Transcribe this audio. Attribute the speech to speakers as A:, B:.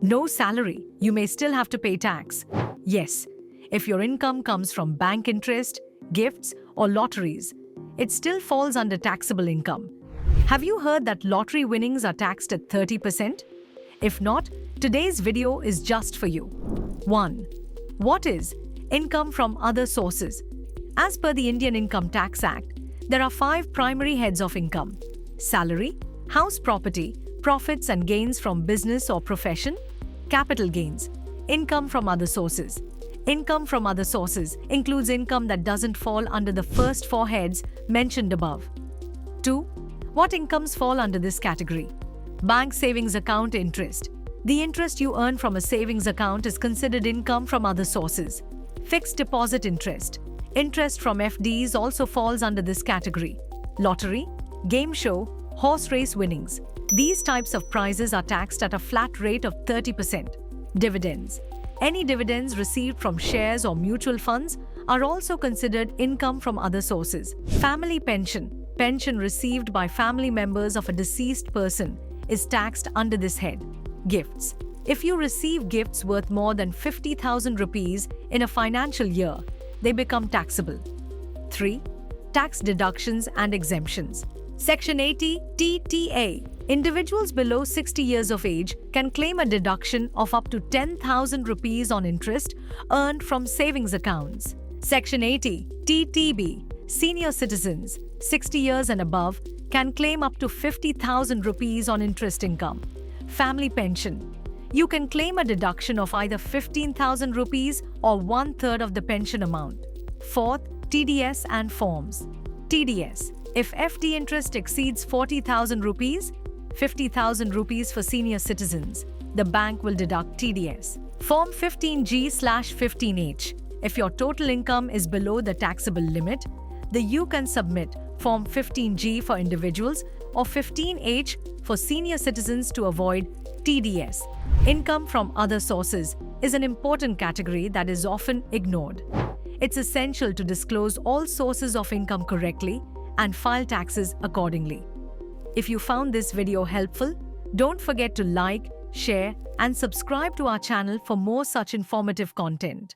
A: No salary, you may still have to pay tax. Yes, if your income comes from bank interest, gifts, or lotteries, it still falls under taxable income. Have you heard that lottery winnings are taxed at 30%? If not, today's video is just for you. 1. What is income from other sources? As per the Indian Income Tax Act, there are 5 primary heads of income: salary, house property, profits and gains from business or profession, capital gains, income from other sources. Income from other sources includes income that doesn't fall under the first 4 heads mentioned above. 2. What incomes fall under this category? Bank savings account interest. The interest you earn from a savings account is considered income from other sources. Fixed deposit interest. Interest from FDs also falls under this category. Lottery, game show, horse race winnings. These types of prizes are taxed at a flat rate of 30%. Dividends. Any dividends received from shares or mutual funds are also considered income from other sources. Family pension. Pension received by family members of a deceased person is taxed under this head. Gifts. If you receive gifts worth more than 50,000 rupees in a financial year, they become taxable. 3. Tax deductions and exemptions. Section 80 TTA. Individuals below 60 years of age can claim a deduction of up to 10,000 rupees on interest earned from savings accounts. Section 80 TTB. Senior citizens, 60 years and above, can claim up to 50,000 rupees on interest income. Family pension. You can claim a deduction of either 15,000 rupees or 1/3 of the pension amount. 4th, TDS and forms. TDS. If FD interest exceeds 40,000 rupees, 50,000 rupees for senior citizens, the bank will deduct TDS. Form 15G/15H. If your total income is below the taxable limit, you can submit Form 15G for individuals or 15H for senior citizens to avoid TDS. Income from other sources is an important category that is often ignored. It's essential to disclose all sources of income correctly and file taxes accordingly. If you found this video helpful, don't forget to like, share, and subscribe to our channel for more such informative content.